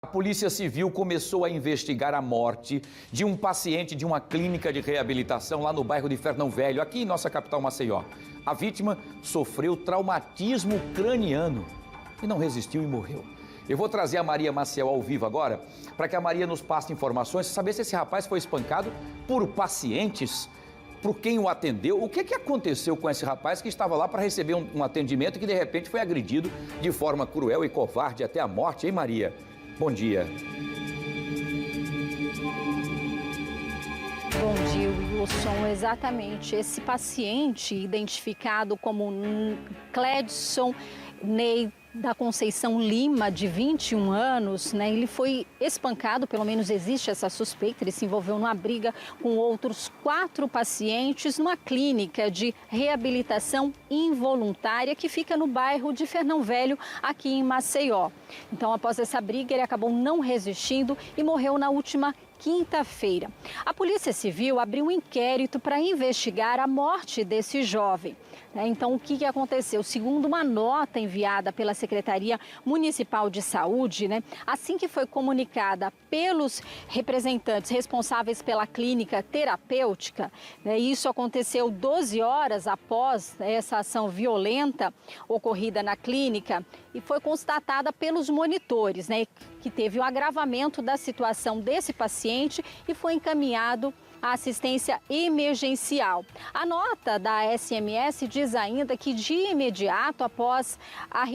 A Polícia Civil começou a investigar a morte de um paciente de uma clínica de reabilitação lá no bairro de Fernão Velho, aqui em nossa capital Maceió. A vítima sofreu traumatismo craniano e não resistiu e morreu. Eu vou trazer a Maria Maciel ao vivo agora, para que a Maria nos passe informações, saber se esse rapaz foi espancado por pacientes, por quem o atendeu. O que aconteceu com esse rapaz que estava lá para receber um atendimento e que de repente foi agredido de forma cruel e covarde até a morte, hein, Maria? Bom dia. Bom dia, Wilson. Exatamente. Esse paciente, identificado como Cledson Ney da Conceição Lima, de 21 anos, né? Ele foi espancado, pelo menos existe essa suspeita. Ele se envolveu numa briga com outros 4 pacientes numa clínica de reabilitação involuntária que fica no bairro de Fernão Velho, aqui em Maceió. Então, após essa briga, ele acabou não resistindo e morreu na última quinta-feira. A Polícia Civil abriu um inquérito para investigar a morte desse jovem. Então, o que aconteceu? Segundo uma nota enviada pela Secretaria Municipal de Saúde, assim que foi comunicada pelos representantes responsáveis pela clínica terapêutica, isso aconteceu 12 horas após essa ação violenta ocorrida na clínica e foi constatada pelos monitores, que teve o agravamento da situação desse paciente e foi encaminhado à assistência emergencial. A nota da SMS diz ainda que de imediato após a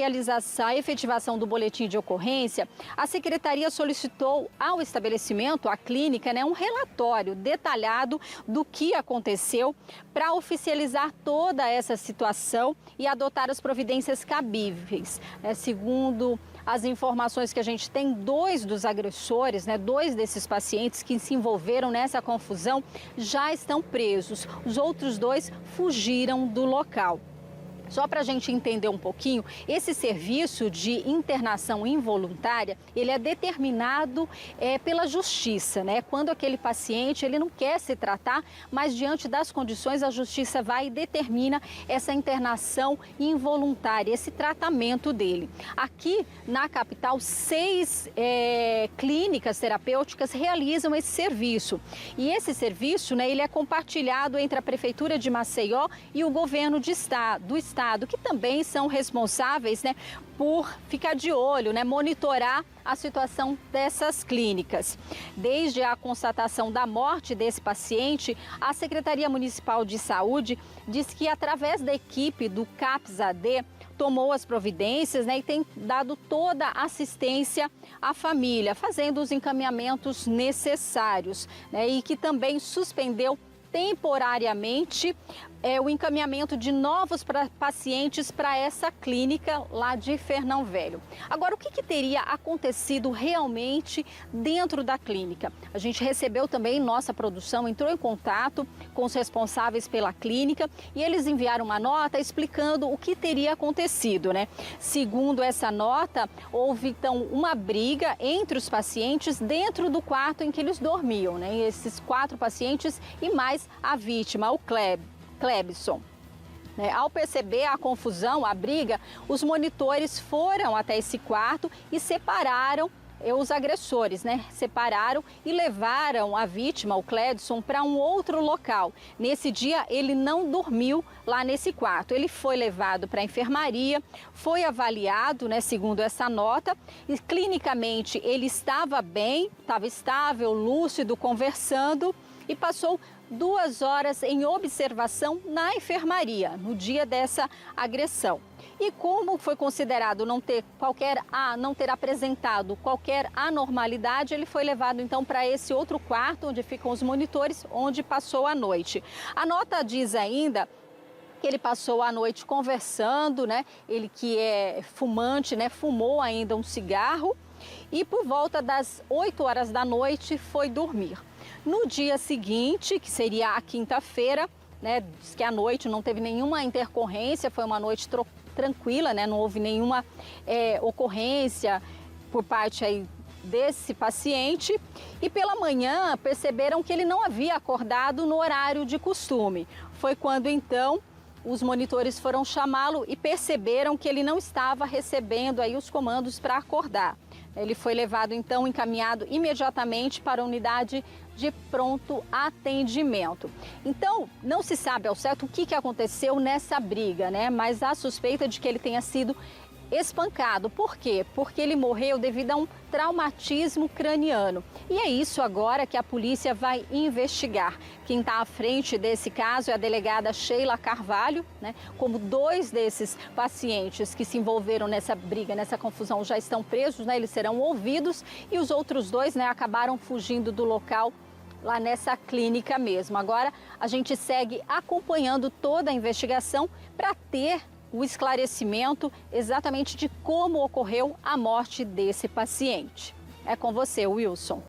efetivação do boletim de ocorrência, a secretaria solicitou ao estabelecimento, à clínica, um relatório detalhado do que aconteceu para oficializar toda essa situação e adotar as providências cabíveis. Segundo as informações que a gente tem, 2 dos agressores, 2 desses pacientes que se envolveram nessa confusão já estão presos. Os outros 2 fugiram do local. Só para a gente entender um pouquinho, esse serviço de internação involuntária, ele é determinado pela justiça, Quando aquele paciente, ele não quer se tratar, mas diante das condições, a justiça vai e determina essa internação involuntária, esse tratamento dele. Aqui na capital, 6 clínicas terapêuticas realizam esse serviço. E esse serviço, ele é compartilhado entre a Prefeitura de Maceió e o governo do estado, que também são responsáveis por ficar de olho, monitorar a situação dessas clínicas. Desde a constatação da morte desse paciente, a Secretaria Municipal de Saúde diz que através da equipe do CAPS-AD tomou as providências e tem dado toda a assistência à família, fazendo os encaminhamentos necessários, e que também suspendeu temporariamente o encaminhamento de novos pacientes para essa clínica lá de Fernão Velho. Agora, o que teria acontecido realmente dentro da clínica? A gente recebeu também, nossa produção entrou em contato com os responsáveis pela clínica e eles enviaram uma nota explicando o que teria acontecido, Segundo essa nota, houve então uma briga entre os pacientes dentro do quarto em que eles dormiam, Esses 4 pacientes e mais a vítima, o Clebson. Ao perceber a confusão, a briga, os monitores foram até esse quarto e separaram os agressores, Separaram e levaram a vítima, o Cledson, para um outro local. Nesse dia, ele não dormiu lá nesse quarto. Ele foi levado para a enfermaria, foi avaliado, segundo essa nota, e clinicamente ele estava bem, estava estável, lúcido, conversando e passou 2 horas em observação na enfermaria no dia dessa agressão. E como foi considerado não ter apresentado qualquer anormalidade, ele foi levado então para esse outro quarto onde ficam os monitores, onde passou a noite. A nota diz ainda que ele passou a noite conversando, Ele que é fumante, fumou ainda um cigarro e por volta das 8 horas da noite foi dormir. No dia seguinte, que seria a quinta-feira, diz que à noite não teve nenhuma intercorrência, foi uma noite tranquila, não houve nenhuma ocorrência por parte desse paciente. E pela manhã perceberam que ele não havia acordado no horário de costume. Foi quando então os monitores foram chamá-lo e perceberam que ele não estava recebendo os comandos para acordar. Ele foi levado, então, encaminhado imediatamente para a unidade de pronto atendimento. Então, não se sabe ao certo o que aconteceu nessa briga, né? Mas há suspeita de que ele tenha sido espancado. Por quê? Porque ele morreu devido a um traumatismo craniano. E é isso agora que a polícia vai investigar. Quem está à frente desse caso é a delegada Sheila Carvalho, né? Como 2 desses pacientes que se envolveram nessa briga, nessa confusão, já estão presos, né? Eles serão ouvidos e os outros 2, né, acabaram fugindo do local lá nessa clínica mesmo. Agora a gente segue acompanhando toda a investigação para ter o esclarecimento exatamente de como ocorreu a morte desse paciente. É com você, Wilson.